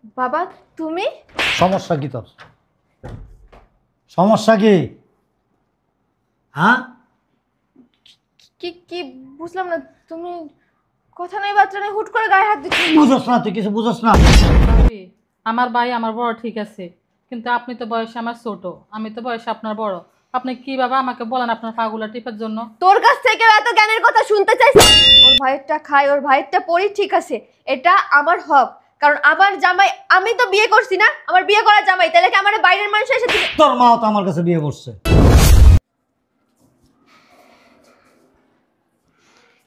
বাবা তুমি সমস্যা কি তোর? সমস্যা কি? হ্যাঁ, কি কি বুঝলাম না। তুমি কথা নাই বার্তা নাই হুট করে গায়ে হাত দিচ্ছ। বুঝোস না? তুই কিছু বুঝোস না? ভাবি, আমার ভাই আমার বড় ঠিক আছে, কিন্তু আপনি তো বয়সে আমার ছোট, আমি তো বয়সে আপনার বড়। আপনি কিভাবে আমাকে বলেন আপনার পাগুলা টিপের জন্য? তোর কাছ থেকে এত জ্ঞানের কথা শুনতে চাইছি? ওর ভাইয়েরটা খাই, ওর ভাইয়েরটা পড়ি, ঠিক আছে, এটা আমার হক। কারণ আমার জামাই, আমি তো বিয়ে করছি না, আমার বিয়ে করা জামাই, তাহলে কি আমার বাইরের মানুষ এসে দিবে? তোর মাও তো আমার কাছে বিয়ে করছে।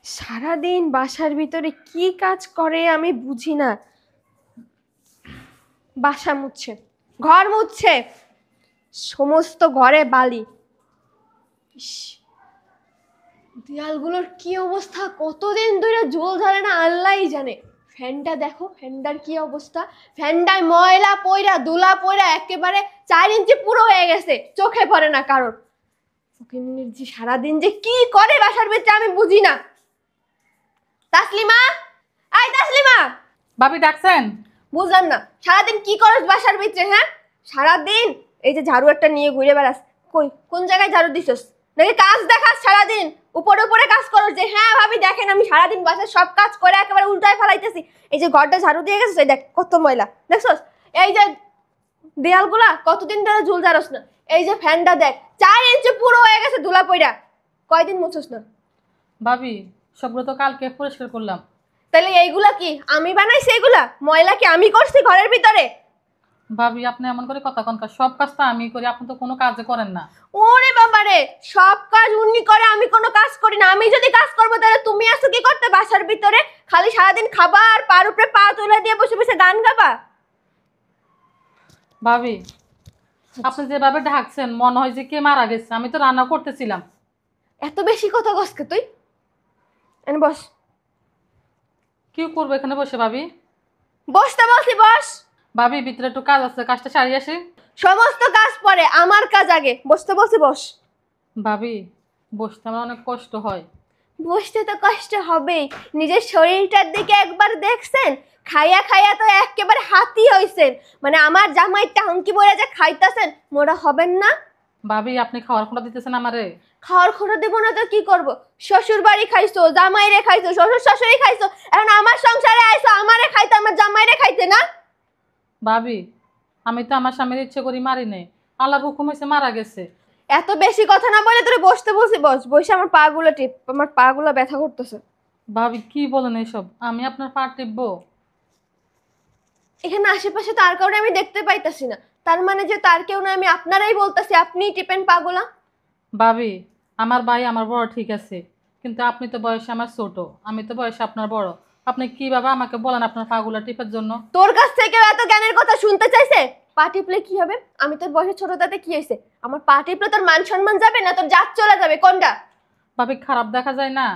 সারাদিন বাসার ভিতরে কি কাজ করে আমি বুঝি না। বাসা মুছছে, ঘর মুছছে, সমস্ত ঘরে বালি। ইস, দেয়ালগুলোর কি অবস্থা, কতদিন ধরে জল ধরে না আল্লাহই জানে। ফ্যানটা দেখো, ফ্যানটার কি অবস্থা, ফ্যানটায় ময়লা পয়রা ধুলা পয়রা একেবারে 4 ইঞ্চি পুরো হয়ে গেছে, চোখে পড়ে না কারোর। ফকিন্নির যে সারাদিন যে কি করে বাসার ভিতরে আমি বুঝি না। তাসলিমা, আই তাসলিমা। ভাবি ডাকছেন? বুঝলাম না, সারাদিন কি করস বাসার ভিতরে? হ্যাঁ, সারাদিন এই যে ঝাড়ু একটা নিয়ে ঘুরে বেড়াস, কই কোন জায়গায় ঝাড়ু দিছস? নাকি কাজ দেখাস সারাদিন, উপরে উপরে কাজ করস যে হ্যাঁ ভাবি দেখেন আমি সারাদিন বাসার সব কাজ করে একেবারে উল্টায় ফেলাইতেছি। এই যে ঘরটা ঝাড়ু দিয়ে গেছিস, এই দেখ কত ময়লা দেখছস। এই যে দেয়ালগুলা কতদিন ধরে ঝুল ঝাড়স না। এই যে ফ্যানটা দেখ 4 ইঞ্চি পুরো হয়ে গেছে ধুলা পইরা, কয়দিন মুছস না? ভাবি, সবগুলো তো কালকে পরিষ্কার করলাম। তাহলে এইগুলা কি আমি বানাইছি? এগুলা ময়লা কি আমি করছি ঘরের ভিতরে? ভাবি, আপনি এমন করে কথা কন কা? সব কাজ তো আমি করি, আপনি তো কোনো কাজ করেন না। ওরে বাবারে, সব কাজ উনি করে, আমি কোনো কাজ করি না। আমি যদি কাজ করবো তাহলে তুমি আসো কি করতে বাসার ভিতরে? খালি সারাদিন খাবা আর পার উপরে পা তুলে দিয়ে বসে বসে গান গাবা। ভাবি, আপনি যেভাবে ঢাকছেন মনে হয় যে কে মারা গেছে। আমি তো রান্না করতেছিলাম। এত বেশি কথা কসকে তুই? এনে বস। কি করবো এখানে বসে? ভাবি, বসতে বলছি বস। ভাবি ভিতরে একটু কাজ আছে, কাজটা সারিয়ে আসি। সমস্ত কাজ পরে, আমার কাজ আগে। বসতে বলছি বস। ভাবি, বসতে আমার অনেক কষ্ট হয়। বসতে তো কষ্ট হবেই, নিজের শরীরটার দিকে একবার দেখছেন? খাইয়া খাইয়া তো একেবারে হাতি হইছেন। মানে আমার জামাই টাঙ্কি বইরা যে খাইতাছেন, মোরা হবেন না? ভাবি, আপনি খাওয়ার খোলা দিতেছেন আমারে? খাওয়ার খোটা দেবো না তো কি করব? শ্বশুর বাড়ি খাইছো, জামাইরে খাইছো, শ্বশুর শাশুড়ি খাইছো, এখন আমার সংসারে আইছো আমারে খাইতে, আমার জামাইরে খাইতে না? ভাবি, আমি তো আমার স্বামীর ইচ্ছে করি মারি নেই, আল্লাহর হুকুম হয়েছে মারা গেছে। এত বেশি কথা না বলে তোরে বসতে বলছি বস। বসে আমার পা গুলো টিপ, আমার পা গুলো ব্যথা করতেছে। ভাবি, কি বলেন এসব? আমি আপনার পা টিপবো? এখানে আশেপাশে তার কারণে আমি দেখতে পাইতাছি না, তার মানে যে তার কেউ না, আমি আপনারাই বলতাছি, আপনিই টিপেন পাগুলা। ভাবি, আমার ভাই আমার বড় ঠিক আছে, কিন্তু আপনি তো বয়সে আমার ছোট, আমি তো বয়সে আপনার বড়। আপনি কিভাবে আমাকে বলেন আপনার পাগুলা টিপের জন্য? তোর কাছ থেকে এত জ্ঞানের কথা শুনতে চাইছে? পা টিপলে কি হবে? আমি তোর বয়সে ছোট, তাতে কি হয়েছে? আমার পা টিপলে তোর মান সম্মান যাবে না তোর জাত চলে যাবে? কোনটা? ভাবি, খারাপ দেখা যায় না?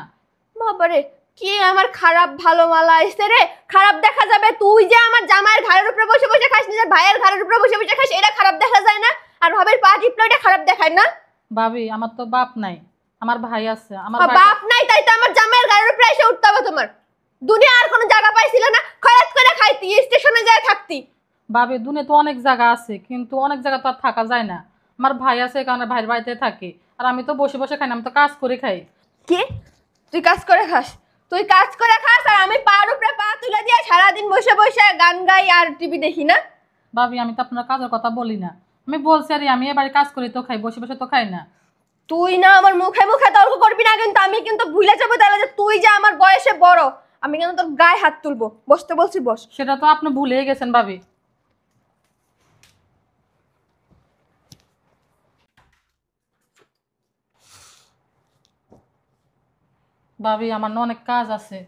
বাবারে, কি আমার খারাপ ভালো মালা আইছে রে? খারাপ দেখা যাবে? তুই যে আমার জামাইয়ের ঘাড়ের উপরে বসে বসে খাস, নিজের ভাইয়ের ঘাড়ের উপরে বসে বসে খাস, এটা খারাপ দেখা যায় না? আর ভাবের পা টিপলে এটা খারাপ দেখায় না? ভাবি, আমার তো বাপ নাই, আমার ভাই আছে। আমার ভাই বাপ নাই তাই তো আমার জামাইয়ের ঘাড়ের উপরে এসে উঠতে হবে তোমার। দুনিয়া আর কোনো জায়গা পাইছিল না, খয়াত করে খাইতি, স্টেশনে যায় থাকতি। ভাবি, দুনিয়া তো অনেক জায়গা আছে, কিন্তু অনেক জায়গা তো আর থাকা যায় না। আমার ভাই আছে, এই কারণে ভাইয়ের বাড়িতে থাকি। আর আমি তো বসে বসে খাই না, আমি তো কাজ করে খাই। কি? তুই কাজ করে খাস? তুই কাজ করে খাস আর আমি পার উপরে পা তুলে দিয়ে সারাদিন বসে বসে গান গাই আর টিভি দেখি না? ভাবি, আমি তো আপনার কাজের কথা বলি না, আমি বলছি আর আমি এবারে কাজ করি তো খাই, বসে বসে তো খাই না। তুই না আমার মুখে মুখে তর্ক করবি না, কিন্তু আমি কিন্তু ভুলে যাবো তাহলে যে তুই যে আমার বয়সে বড়। আমি কিন্তু তোর গায়ে হাত তুলবো। বসতে বলছি বস। সেটা তো আপনি ভুলেই গেছেন ভাবি। ভাবি, আমার না অনেক কাজ আছে।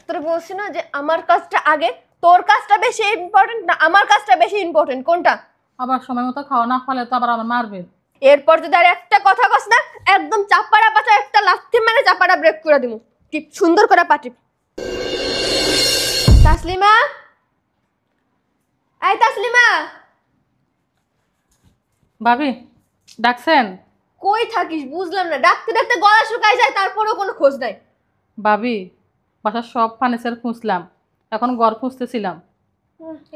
তোরে বলছি না যে আমার কাজটা আগে? তোর কাজটা বেশি ইম্পর্টেন্ট না আমার কাজটা বেশি ইম্পর্টেন্ট? কোনটা? আবার সময় মতো খাওয়া না ফলে তো আবার আমার মারবেন। এরপর যদি আর একটা কথা কস না, একদম চাপাড়া পাচা একটা লাথি মেরে চাপাড়া ব্রেক করে দিব। টিপ সুন্দর করে পাটিপ। তাসলিমা, এই তাসলিমা। ভাবি, ডাকছেন? কই থাকিস বুঝলাম না, ডাকতে ডাকতে গলা শুকায় যায় তারপরেও কোনো খোঁজ নাই। ভাবি, বাসার সব ফার্নিচার খুঁজলাম, এখন ঘর খুঁজতেছিলাম।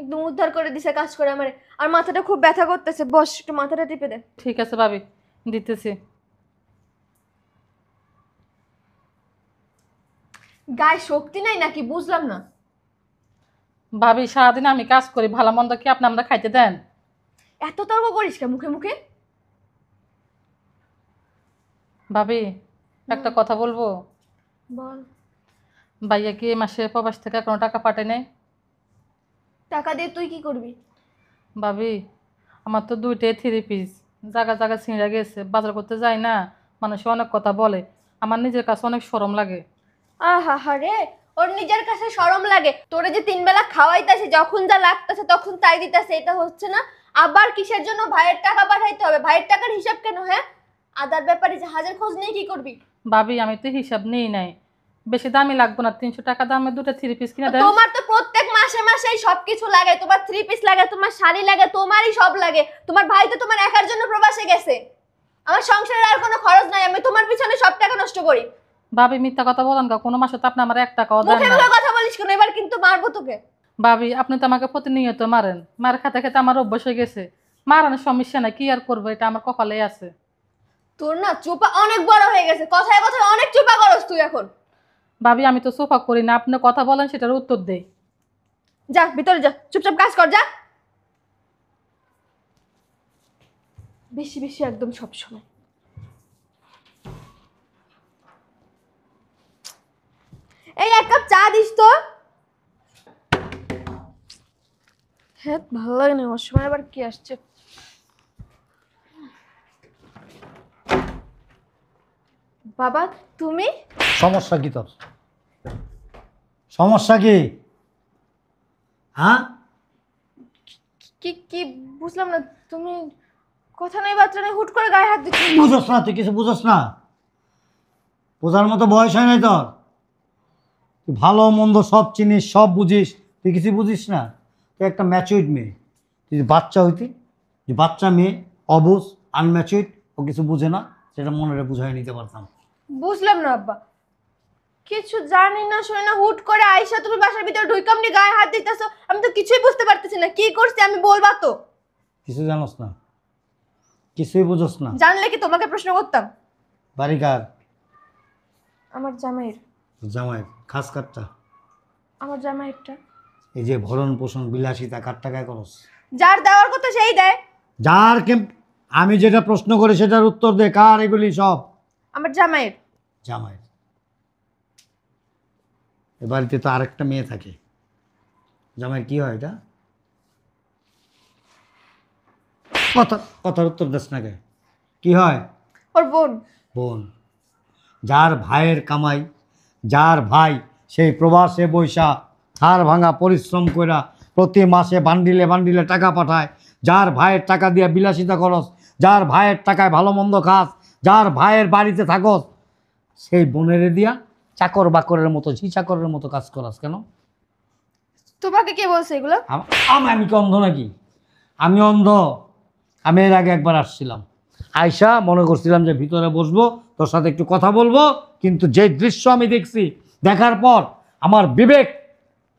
একদম উদ্ধার করে দিছে কাজ করে আমারে। আর মাথাটা খুব ব্যথা করতেছে, বস একটু মাথাটা টিপে দে। ঠিক আছে ভাবি, দিতেছি। গায়ে শক্তি নাই নাকি বুঝলাম না। ভাবি সারাদিন আমি কাজ করি, ভালো মন্দ কি আপনি আমরা খাইতে দেন? এত তর্ক করিস কে মুখে মুখে? ভাবি একটা কথা বলবো? বল। ভাইয়া কি এই মাসে প্রবাস থেকে কোনো টাকা পাঠায় নাই? টাকা দিয়ে তুই কি করবি? ভাবি আমার তো 2টাই 3 পিস, জায়গা জায়গা ছিঁড়ে গেছে, বাজার করতে যাই না, মানুষে অনেক কথা বলে, আমার নিজের কাছে অনেক শরম লাগে। আহা হা রে, ওর নিজের কাছে শরম লাগে? তোরে যে 3 বেলা খাওয়াইতাছে, যখন যা লাগতেছে তখন তাই দিতেছে, এটা হচ্ছে না? আবার কিসের জন্য ভাইয়ের টাকা পাঠাইতে হবে? ভাইয়ের টাকার হিসাব কেন? হ্যাঁ, আদার ব্যাপারে জাহাজের খোঁজ নিয়ে কি করবি? ভাবি আমি তো হিসাব নেই নাই, বেশি দামি লাগবে না, 300 টাকা দামের 2টা 3 পিস কিনে দেন। তোমার তো প্রত্যেক মাসে মাসেই সবকিছু লাগে, তোমার 3 পিস লাগে, তোমার শাড়ি লাগে, তোমারই সব লাগে। তোমার ভাই তো তোমার একার জন্য প্রবাসে গেছে। আমার সংসারের আর কোনো খরচ নাই, আমি তোমার পিছনে সব টাকা নষ্ট করি। ভাবি মিথ্যা কথা বলেন না, কোনো মাসে তো আপনি আমার 1 টাকাও দেন মুখে না। মুখে কথা বলিস কেন? এবার কিন্তু মারবো তোকে। ভাবি আপনি তো আমাকে প্রতিনিয়ত মারেন, মার খেতে খেতে আমার অভ্যাস হয়ে গেছে। মারানোর সমস্যা না, কি আর করবো, এটা আমার কপালে আছে। তোর না চোপা অনেক বড় হয়ে গেছে, কথায় কথায় অনেক চোপা করস তুই এখন। ভাবি আমি তো সোফা করি না, আপনি কথা বলেন সেটার উত্তর দেই। যা ভিতরে যা, চুপচাপ কাজ কর, যা। বেশি বেশি একদম সব সময়। এই 1 কাপ চা দিস তো। হ্যাঁ ভালো লাগে না, ওর সময় আবার কি আসছে। বাবা তুমি? সমস্যা কি তোর? সমস্যা কি? হ্যাঁ, কি কি বুঝলাম না। তুমি কথা নাই বার্তা নাই, হুট করে গায়ে হাত দিচ্ছ। বুঝোস না? তুই কিছু বুঝোস না? বোঝার মতো বয়স হয় নাই তোর। তুই ভালো মন্দ সব চিনিস, সব বুঝিস, তুই কিছু বুঝিস না। তুই একটা ম্যাচুইড মেয়ে। তুই যদি বাচ্চা হইতি, যে বাচ্চা মেয়ে, অবুঝ, আনম্যাচুইড, ও কিছু বুঝে না, সেটা মনে বুঝাই নিতে পারতাম। বুঝলাম না আব্বা, কিছু জানি না শুনি না, হুট করে আয়সা তুমি বাসার ভিতরে ঢুকাম নি গায়ে হাত দিতেছো। আমি তো কিছুই বুঝতে পারতেছি না কি করছি আমি, বলবা তো? কিছু জানোস না, কিছুই বুঝোস না। জানলে কি তোমাকে প্রশ্ন করতাম? বাড়ি কার? আমার জামাইয়ের। জামাই? খাস কাটটা? আমার জামাইয়েরটা। এই যে ভরণ পোষণ বিলাসিতা কার টাকায় করস? যার দেওয়ার কথা সেই দেয়। যার কে আমি যেটা প্রশ্ন করি সেটার উত্তর দে। কার এগুলি সব? আমার জামাইয়ের। জামাই? এ বাড়িতে তো আরেকটা মেয়ে থাকে, জামাই কি হয় এটা? কথার উত্তর দেস না কে? কি হয়? ওর বোন। বোন? যার ভাইয়ের কামাই, যার ভাই সেই প্রবাসে বৈশা হাড় ভাঙা পরিশ্রম কইরা প্রতি মাসে বান্ডিলে বান্ডিলে টাকা পাঠায়, যার ভাইয়ের টাকা দিয়া বিলাসিতা করস, যার ভাইয়ের টাকায় ভালো মন্দ খাস, যার ভাইয়ের বাড়িতে থাকস, সেই বোনেরে দিয়া চাকর বাকরের মতো, ঝি চাকরের মতো কাজ করাস কেন? তোমাকে কে বলছে এগুলো? আমি কি অন্ধ নাকি? আমি অন্ধ? আমি এর আগে একবার আসছিলাম, আয়শা মনে করছিলাম যে ভিতরে বসবো, তোর সাথে একটু কথা বলবো, কিন্তু যে দৃশ্য আমি দেখছি, দেখার পর আমার বিবেক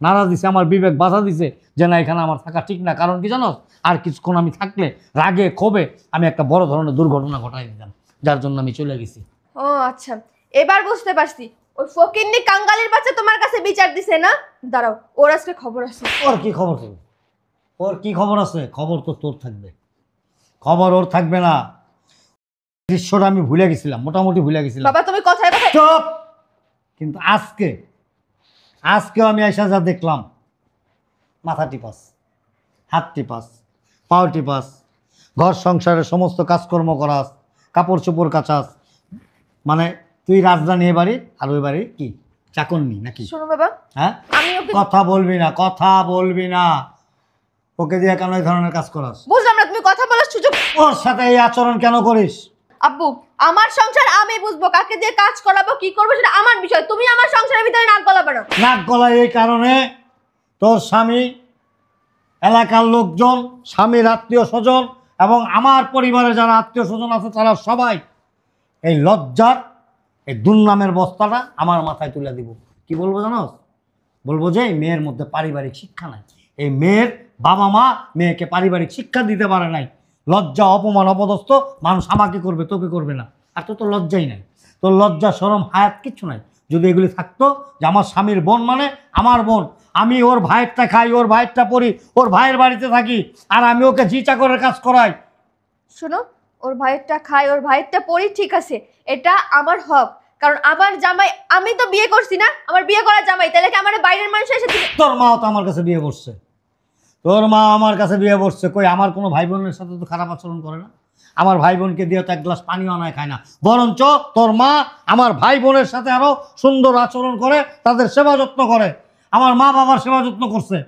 নাড়া দিছে, আমার বিবেক বাধা দিছে যে না, এখানে আমার থাকা ঠিক না। কারণ কি জানো? আর কিছুক্ষণ আমি থাকলে রাগে ক্ষোভে আমি একটা বড় ধরনের দুর্ঘটনা ঘটাই দিতাম, যার জন্য আমি চলে গেছি। ও আচ্ছা, এবার বুঝতে পারছি। ওই ফকিন্নি কাঙ্গালির বাচ্চা তোমার কাছে বিচার দিছে না? দাঁড়াও, ওর আজকে খবর আছে। ওর কি খবর থাকবে? ওর কি খবর আছে? খবর তো তোর থাকবে, খবর ওর থাকবে না। দৃশ্যটা আমি ভুলে গেছিলাম, মোটামুটি ভুলে গেছিলাম। বাবা তুমি কথায় কথায়। চুপ! কিন্তু আজকেও আমি আয়সা যা দেখলাম, মাথা টিপাস, হাত টিপাস, পাও টিপাস, ঘর সংসারের সমস্ত কাজকর্ম করাস, কাপড় চোপড় কাচাস, মানে তুই রাজধানী এ বাড়ি আর ওই বাড়ি কি চাকরনি নাকি? শোনো বাবা, হ্যাঁ, আমি ওকে কথা বলবি না, কথা বলবি না। ওকে দিয়ে কেন এই ধরনের কাজ করাস? বুঝলাম না, তুমি কথা বলার সুযোগ। ওর সাথে এই আচরণ কেন করিস? আব্বু, আমার সংসার আমি বুঝবো, কাকে দিয়ে কাজ করাবো কি করবো সেটা আমার বিষয়। তুমি আমার সংসারের ভিতরে নাক গলাবে না। নাক গলায় এই কারণে, তোর স্বামী, এলাকার লোকজন, স্বামীর আত্মীয় স্বজন এবং আমার পরিবারের যারা আত্মীয় স্বজন আছে তারা সবাই এই লজ্জার এই দুর্নামের বস্তাটা আমার মাথায় তুলে দিব। কি বলবো জানোস? বলবো যে এই মেয়ের মধ্যে পারিবারিক শিক্ষা নাই, এই মেয়ের বাবা মা মেয়েকে পারিবারিক শিক্ষা দিতে পারে নাই। লজ্জা অপমান অপদস্থ মানুষ আমাকে করবে, তোকে করবে না। আর তো লজ্জাই নাই, তোর লজ্জা শরম হায়াত কিচ্ছু নাই। যদি এগুলি থাকতো যে আমার স্বামীর বোন মানে আমার বোন, আমি ওর ভাইয়েরটা খাই, ওর ভাইয়েরটা পড়ি, ওর ভাইয়ের বাড়িতে থাকি, আর আমি ওকে জি চাকরের কাজ করাই। শোনো, ওর ভাইয়েরটা খাই, ওর ভাইয়েরটা পড়ি, ঠিক আছে, এটা আমার হক। কারণ আমার জামাই, আমি তো বিয়ে করছি না, আমার বিয়ে করা জামাই, তাহলে কি আমার বাইরের মানুষ এসে তোর মাও তো আমার কাছে বিয়ে করছে, তোর মা আমার কাছে বিয়ে করছে। কই আমার কোনো ভাই বোনের সাথে তো খারাপ আচরণ করে না, আমার ভাই বোনকে দিয়ে তো এক গ্লাস পানিও আনায় খায় না। বরঞ্চ তোর মা আমার ভাই বোনের সাথে আরো সুন্দর আচরণ করে, তাদের সেবা যত্ন করে। আমার মা বাবার সেবা যত্ন করছে।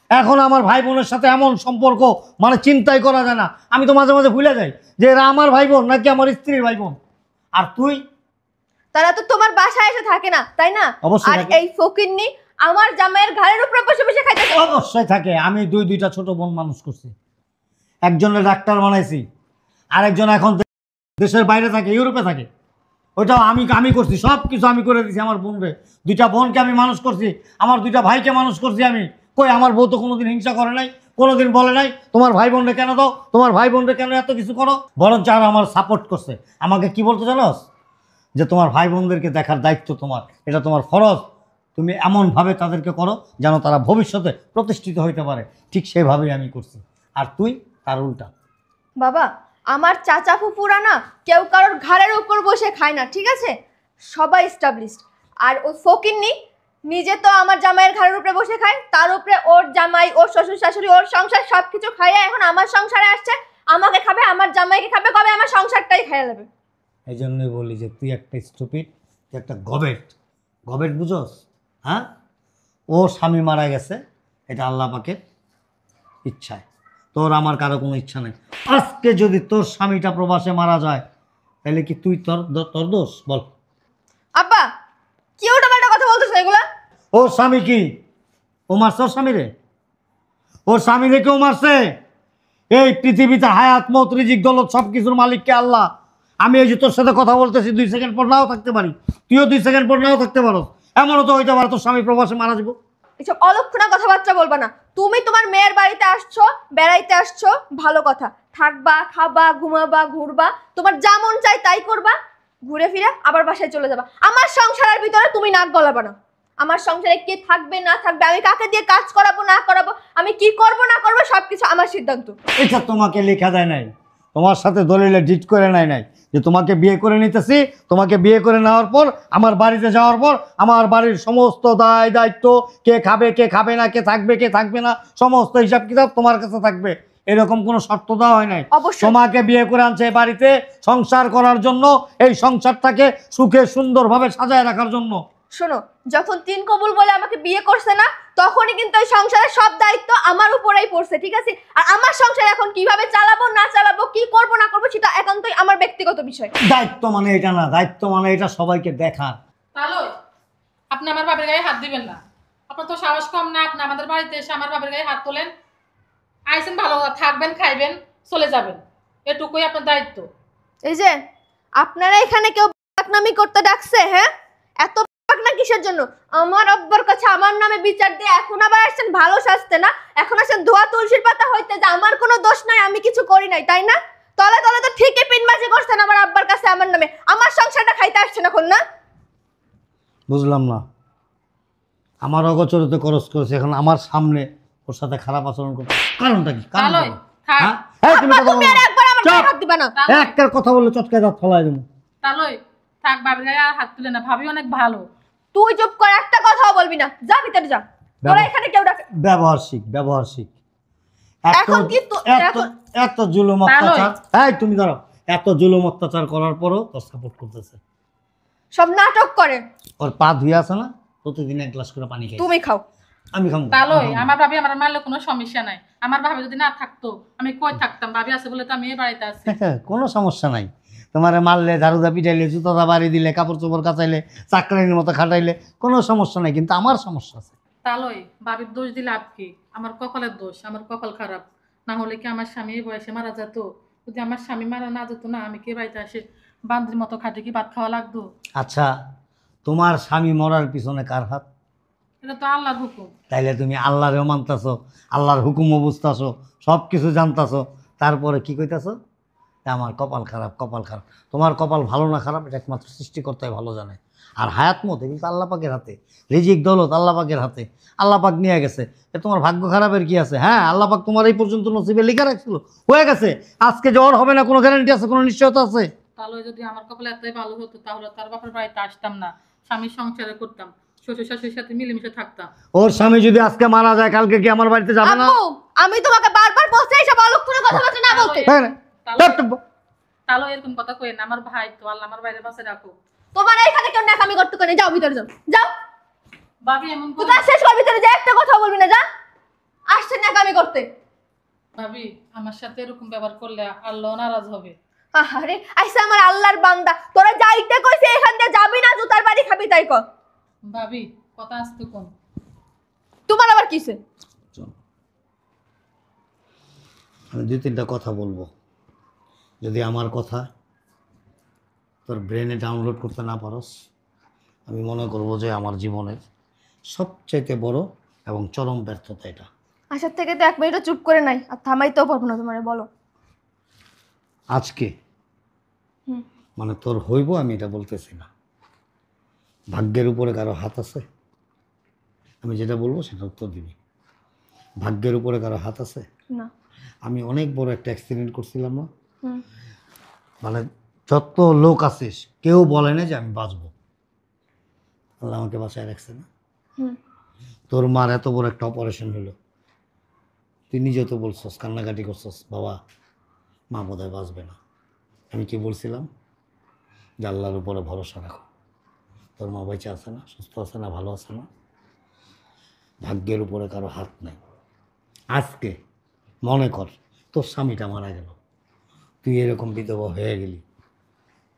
এখন আমার ভাই বোনের সাথে এমন সম্পর্ক মানে চিন্তাই করা যায় না। আমি তো মাঝে মাঝে ভুলে যাই যে এরা আমার ভাই বোন নাকি আমার স্ত্রীর ভাই বোন। আর তুই, তারা তো তোমার বাসায় এসে থাকে না, তাই না? অবশ্যই আর থাকে। এই ফকিন্নি আমার জামাইয়ের ঘাড়ের উপরে বসে বসে খাইতে। অবশ্যই থাকে। আমি দুইটা ছোট বোন মানুষ করছি, একজনের ডাক্তার বানাইছি, আরেকজন এখন দেশের বাইরে থাকে, ইউরোপে থাকে। ওইটাও আমি করছি, সব কিছু আমি করে দিছি আমার বোনরে। দুইটা বোনকে আমি মানুষ করছি, আমার দুইটা ভাইকে মানুষ করছি আমি। কই আমার বউ তো কোনোদিন হিংসা করে নাই, কোনোদিন বলে নাই তোমার ভাই বোনরে কেন দাও, তোমার ভাই বোনরে কেন এত কিছু করো। বরঞ্চ আর আমার সাপোর্ট করছে। আমাকে কি বলতে জানোস, যে তোমার ভাই বোনদেরকে দেখার দায়িত্ব তোমার, এটা তোমার ফরজ। তুমি এমনভাবে তাদেরকে করো যেন তারা ভবিষ্যতে প্রতিষ্ঠিত হইতে পারে। ঠিক সেভাবেই আমি করছি। আর তুই তার উল্টা। বাবা, আমার চাচা ফুপুরা না কেউ কারোর ঘাড়ের উপর বসে খায় না, ঠিক আছে? সবাই এস্টাবলিশড। আর ওই ফকিন্নি নিজে তো আমার জামাইয়ের ঘাড়ের উপরে বসে খায়, তার উপরে ওর জামাই, ওর শ্বশুর শাশুড়ি, ওর সংসার সব কিছু খাইয়া এখন আমার সংসারে আসছে, আমাকে খাবে, আমার জামাইকে খাবে, কবে আমার সংসারটাই খাইয়া নেবে। এই জন্যই বলি যে তুই একটা স্টুপিড, তুই একটা গবেট। গবেট বুঝোস? হ্যাঁ, ও স্বামী মারা গেছে, এটা আল্লাহ পাকের ইচ্ছায়। তোর আমার কারো কোনো ইচ্ছা নেই। আজকে যদি তোর স্বামীটা প্রবাসে মারা যায়, তাহলে কি তুই তোর দোষ? বল। আব্বা, কি উল্টাপাল্টা কথা বলতেছ এগুলা? ওর স্বামী কি ও মারছে? ওর স্বামী রে, ওর স্বামী রে কেউ মারছে? এই পৃথিবীতে হায়াত মত রিজিক দৌলত সব কিছুর মালিককে আল্লাহ। আমি এই যে তোর সাথে কথা বলতেছি, 2 সেকেন্ড পর নাও থাকতে পারি, তুইও 2 সেকেন্ড পর নাও থাকতে পারো। এমনও তো হইতে পারে তোর স্বামী প্রবাসে মারা যাবো। এসব অলক্ষণা কথাবার্তা বলবা না। তুমি তোমার মেয়ের বাড়িতে আসছো, বেড়াইতে আসছো, ভালো কথা, থাকবা, খাবা, ঘুমাবা, ঘুরবা, তোমার যা মন চাই তাই করবা, ঘুরে ফিরে আবার বাসায় চলে যাবা। আমার সংসারের ভিতরে তুমি নাক গলাবা না। আমার সংসারে কে থাকবে না থাকবে, আমি কাকে দিয়ে কাজ করাবো না করাবো, আমি কি করব না করবো, সবকিছু আমার সিদ্ধান্ত। এটা তোমাকে লেখা দেয় নাই, তোমার সাথে দলিলে ডিট করে নাই যে তোমাকে বিয়ে করে নিতেছি। তোমাকে বিয়ে করে নেওয়ার পর আমার বাড়িতে যাওয়ার পর আমার বাড়ির সমস্ত দায় দায়িত্ব, কে খাবে কে খাবে না, কে থাকবে কে থাকবে না, সমস্ত হিসাব কিতাব তোমার কাছে থাকবে, এরকম কোনো শর্ত দেওয়া হয় নাই। অবশ্যই। তোমাকে বিয়ে করে আনছে এই বাড়িতে সংসার করার জন্য, এই সংসারটাকে সুখে সুন্দরভাবে সাজায় রাখার জন্য। শোনো, যখন 3 কবুল বলে আমাকে বিয়ে করছে না, তখনই কিন্তু এই সংসারের সব দায়িত্ব আমার উপরেই পড়ছে, ঠিক আছে? আর আমার সংসার এখন কিভাবে চালাবো না চালাবো, কি করব না করবো, সেটা একান্তই আমার ব্যক্তিগত বিষয়। দায়িত্ব মানে এটা না, দায়িত্ব মানে এটা সবাইকে দেখার। তাহলে আপনি আমার বাপের গায়ে হাত দিবেন না। আপনার তো সাহস কম না, আপনি আমাদের বাড়িতে এসে আমার বাপের গায়ে হাত তোলেন। আইসেন ভালো থাকবেন, খাইবেন, চলে যাবেন, এটুকুই আপনার দায়িত্ব। এই যে আপনারা এখানে কেউ বাকনামি করতে ডাকছে, হ্যাঁ? এত বাকনা কিসের জন্য? আমার আব্বার কাছে আমার নামে বিচার দিয়ে এখন আবার আসছেন ভালো সাজতে না, এখন আসছেন ধোয়া তুলসীর পাতা হইতে, যে আমার কোনো দোষ নাই, আমি কিছু করি নাই, তাই না? তলে তলে তো ঠিকই পিনবাজি করছেন আমার আব্বার কাছে আমার নামে, আমার সংসারটা খাইতে আসছেন এখন, না? বুঝলাম না, আমার অগোচরতে খরচ করেছে, এখন আমার সামনে ওর সাথে খারাপ আচরণ করতে কারণটা কি? তাহলে থাক। হ্যাঁ? এই তুমি কথা তুমি বলো আর না। একবার আমার গায়ে চুপ! হাত দিবা না। একটা কথা বললে চটকায় দাঁত ফলাই দেবো। তাহলে থাক, বাপের গায়ে আর হাত তুলে না, ভাবি অনেক ভালো। তুই চুপ কর, একটা কথাও বলবি না, যা ভিতরে যা। তোরা এখানে কেউ ডাকে? ব্যবহার শিখ, ব্যবহার শিখ। এখন কি এত জুলুম অত্যাচার, এই তুমি ধরো, এত জুলুম অত্যাচার করার পরও তোর সাপোর্ট করতেছে। সব নাটক করে। ওর পা ধুয়ে আছে না, প্রতিদিন 1 গ্লাস করে পানি খাই। তুমি খাও। আমি খাবো। তাহলে আমার ভাবি আমার মারলে কোনো সমস্যা নাই। আমার ভাবি যদি না থাকতো আমি কই থাকতাম? ভাবি আছে বলে তো আমি এই বাড়িতে আছি। কোনো সমস্যা নাই। তোমার মারলে, ঝাড়ুদা পিটাইলে, জুতোদা বাড়ি দিলে, কাপড় চোপড় কাচাইলে, চাকরানির মতো খাটাইলে কোনো সমস্যা নাই, কিন্তু আমার সমস্যা আছে। তাহলে ভাবির দোষ দিলে আর কি? আমার কপালের দোষ, আমার কপাল খারাপ। না হলে কি আমার স্বামী এই বয়সে মারা যেত? যদি আমার স্বামী মারা না যেত না, আমি কি বাড়িতে আসে বান্দির মতো খাটে কি ভাত খাওয়া লাগতো? আচ্ছা, তোমার স্বামী মরার পিছনে কার হাত? এটা তো আল্লাহর হুকুম। তাইলে তুমি আল্লাহরেও মানতাছো, আল্লাহর হুকুমও বুঝতাছো, সব কিছু জানতাছো, তারপরে কি কইতাছো আমার কপাল খারাপ, কপাল খারাপ। তোমার কপাল ভালো না খারাপ এটা একমাত্র সৃষ্টিকর্তাই ভালো জানে। আর হায়াত মতে কিন্তু আল্লাহ পাকের হাতে, রিজিক দৌলত আল্লাহ পাকের হাতে, আল্লাহ পাক নিয়ে গেছে। এ তোমার ভাগ্য খারাপের কি আছে? হ্যাঁ, আল্লাহ পাক তোমার এই পর্যন্ত নসিবে লিখে রাখছিল, হয়ে গেছে। আজকে জ্বর হবে না কোনো গ্যারান্টি আছে, কোনো নিশ্চয়তা আছে? তাহলে যদি আমার কপাল এতই ভালো হতো তাহলে তার বাপের বাড়িতে আসতাম না, স্বামীর সংসারে করতাম, শ্বশুর শাশুড়ির সাথে মিলেমিশে থাকতাম। ওর স্বামী যদি আজকে মারা যায়, কালকে কি আমার বাড়িতে যাবে না? আব্বু, আমি তোমাকে বারবার বলছি এইসব অলক্ষণে কথাবার্তা না বলতে। হ্যাঁ না? তাহলে এরকম কথা কই না, আমার ভাই তো, আল্লাহ আমার বাইরে বাসে রাখো। তোমার এইখানে কেউ ন্যাকামি করতে কেন? যাও ভিতরে যাও, যাও। ভাবি এমন তুই করে কাজ শেষ কর, ভিতরে যা, একটা কথা বলবি না, যা। আসছে ন্যাকামি করতে। ভাবি আমার সাথে এরকম ব্যবহার করলে আল্লাহ নারাজ হবে। আরে আইসা আমার আল্লাহর বান্দা, তোরা যাইতে কইছে এখান দিয়ে যাবি না, জুতার বাড়ি খাবি তাই কর। ভাবি কথা আসতে কোন। তোমার আবার কিসে? আমি 2-3টা কথা বলবো, যদি আমার কথা তোর ব্রেনে ডাউনলোড করতে না পারস, আমি মনে করবো যে আমার জীবনের সবচাইতে বড় এবং চরম ব্যর্থতা এটা। আসার থেকে তো 1 মিনিটও চুপ করে নাই, আর থামাইতেও পারবো না তোমারে, বলো। আজকে হুম। মানে তোর হইব, আমি এটা বলতেছি না। ভাগ্যের উপরে কারো হাত আছে? আমি যেটা বলবো সেটা উত্তর দিবি। ভাগ্যের উপরে কারো হাত আছে? না। আমি অনেক বড় একটা অ্যাক্সিডেন্ট করছিলাম না, হুম। মানে যত লোক আছিস কেউ বলে না যে আমি বাঁচবো, আল্লাহ আমাকে বাঁচায় রাখছে না। হুম। তোর মার এত বড় একটা অপারেশন হলো, তুই নিজে তো বলছস, কান্নাকাটি করছস, বাবা মা বোধহয় বাঁচবে না। আমি কি বলছিলাম? যে আল্লাহর উপরে ভরসা রাখো, তোর মা বেঁচে আছে না, সুস্থ আছে না, ভালো আছে না। ভাগ্যের উপরে কারো হাত নাই। আজকে মনে কর তোর স্বামীটা মারা গেল, তুই এরকম বিধবা হয়ে গেলি,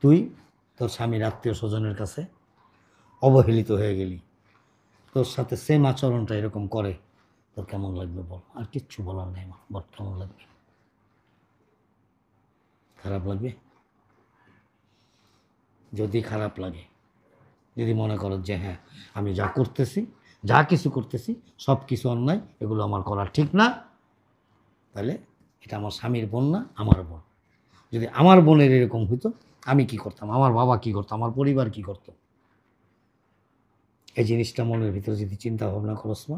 তুই তোর স্বামীর আত্মীয় স্বজনের কাছে অবহেলিত হয়ে গেলি, তোর সাথে সেম আচরণটা এরকম করে, তোর কেমন লাগবে বল? আর কিচ্ছু বলার নেই আমার, বল কেমন লাগবে? খারাপ লাগবে? যদি খারাপ লাগে, যদি মনে করো যে হ্যাঁ আমি যা করতেছি, যা কিছু করতেছি সব কিছু অন্যায়, এগুলো আমার করা ঠিক না, তাহলে এটা আমার স্বামীর বোন না, আমার বোন। যদি আমার বোনের এরকম হইতো, আমি কি করতাম, আমার বাবা কি করতো, আমার পরিবার কি করতো? এই জিনিসটা মনের ভিতরে যদি চিন্তা ভাবনা করস না,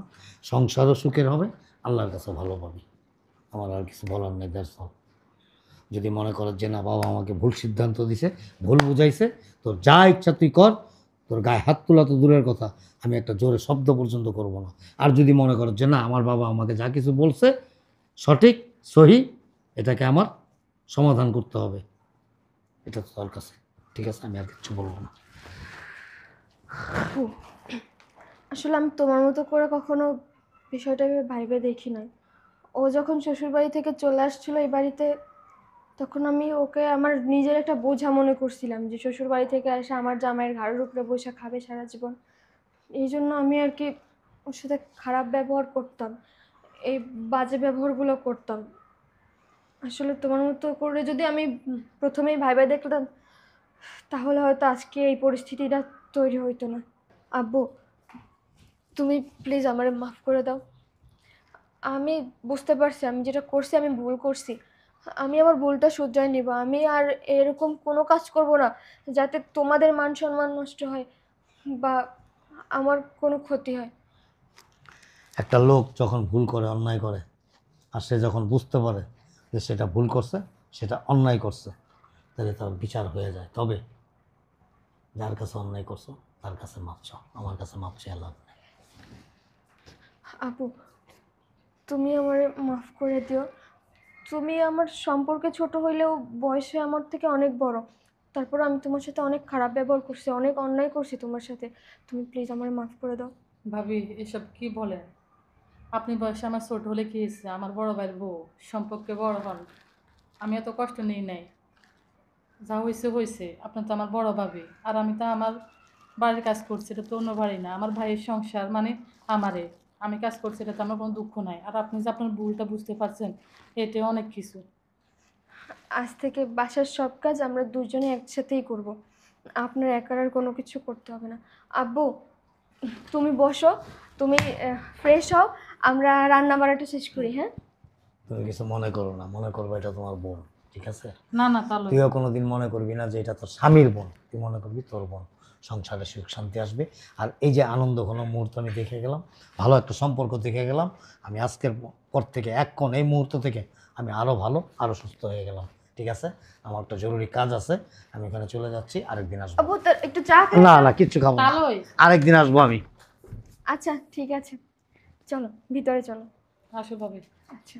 সংসারও সুখের হবে, আল্লাহর কাছে ভালো পাবি। আমার আর কিছু বলার নেই। That's all. যদি মনে করো যে না বাবা আমাকে ভুল সিদ্ধান্ত দিছে, ভুল বুঝাইছে, তোর যা ইচ্ছা তুই কর, তোর গায়ে হাত তোলা তো দূরের কথা, আমি একটা জোরে শব্দ পর্যন্ত করব না। আর যদি মনে করো যে না আমার বাবা আমাকে যা কিছু বলছে সঠিক সহি, এটাকে আমার সমাধান করতে হবে, এটা তো তোর কাছে ঠিক আছে, আমি আর কিছু বলবো না। আসলে আমি তোমার মতো করে কখনো বিষয়টাকে ভাইবে দেখি নাই। ও যখন শ্বশুরবাড়ি থেকে চলে আসছিল এই বাড়িতে, তখন আমি ওকে আমার নিজের একটা বোঝা মনে করছিলাম, যে শ্বশুরবাড়ি থেকে এসে আমার জামাইয়ের ঘাড়ের উপরে বসে খাবে সারা জীবন। এই জন্য আমি আর কি ওর সাথে খারাপ ব্যবহার করতাম, এই বাজে ব্যবহারগুলো করতাম। আসলে তোমার মতো করে যদি আমি প্রথমেই ভাইবা দেখতাম, তাহলে হয়তো আজকে এই পরিস্থিতিটা তৈরি হইতো না। আব্বু, তুমি প্লিজ আমারে মাফ করে দাও। আমি বুঝতে পারছি আমি যেটা করছি আমি ভুল করছি। আমি আমার ভুলটা শুধরাই নিব। আমি আর এরকম কোনো কাজ করব না যাতে তোমাদের মান সম্মান নষ্ট হয় বা আমার কোনো ক্ষতি হয়। একটা লোক যখন ভুল করে, অন্যায় করে, আর সে যখন বুঝতে পারে যে সেটা ভুল করছে, সেটা অন্যায় করছে, তাহলে তার বিচার হয়ে যায়। তবে যার কাছে অন্যায় করছো তার কাছে মাপ চাও, আমার কাছে মাপ চেয়ে লাভ নেই। আপু, তুমি আমারে মাফ করে দিও। তুমি আমার সম্পর্কে ছোট হইলেও বয়সে আমার থেকে অনেক বড়। তারপর আমি তোমার সাথে অনেক খারাপ ব্যবহার করছি, অনেক অন্যায় করছি তোমার সাথে। তুমি প্লিজ আমারে মাফ করে দাও। ভাবি এসব কি বলেন? আপনি বয়সে আমার ছোট হলে কি হয়েছে, আমার বড় ভাইয়ের বউ, সম্পর্কে বড় হন। আমি এত কষ্ট নেই নাই, যা হয়েছে হয়েছে। আপনার তো আমার বড় ভাবি, আর আমি তো আমার বাড়ির কাজ করছি, এটা তো অন্য বাড়ি না, আমার ভাইয়ের সংসার মানে আমারে। আমি কাজ করছি, এটা তো আমার কোনো দুঃখ নাই। আর আপনি যে আপনার ভুলটা বুঝতে পারছেন, এতে অনেক কিছু। আজ থেকে বাসার সব কাজ আমরা দুজনে একসাথেই করব। আপনার একার আর কোনো কিছু করতে হবে না। আব্বু, তুমি বসো, তুমি ফ্রেশ হও, আমরা রান্না বাড়াটা শেষ করি। হ্যাঁ, তুমি কিছু মনে করো না, মনে করবো এটা তোমার বোন, ঠিক আছে? না না তাহলে তুইও কোনোদিন মনে করবি না যে এটা তোর স্বামীর বোন, তুই মনে করবি তোর বোন। সংসারে সুখ শান্তি আসবে। আর এই যে আনন্দ ঘন মুহূর্ত আমি দেখে গেলাম, ভালো একটা সম্পর্ক দেখে গেলাম, আমি আজকের পর থেকে এক্ষণ এই মুহূর্ত থেকে আমি আরও ভালো আরও সুস্থ হয়ে গেলাম, ঠিক আছে? আমার একটা জরুরি কাজ আছে, আমি ওখানে চলে যাচ্ছি, আরেকদিন আসবো। আবু তোর একটু চা খাই। না না কিচ্ছু খাবো না, তাহলে আরেকদিন আসবো আমি। আচ্ছা ঠিক আছে, চলো ভিতরে চলো। আসো ভাবি। আচ্ছা।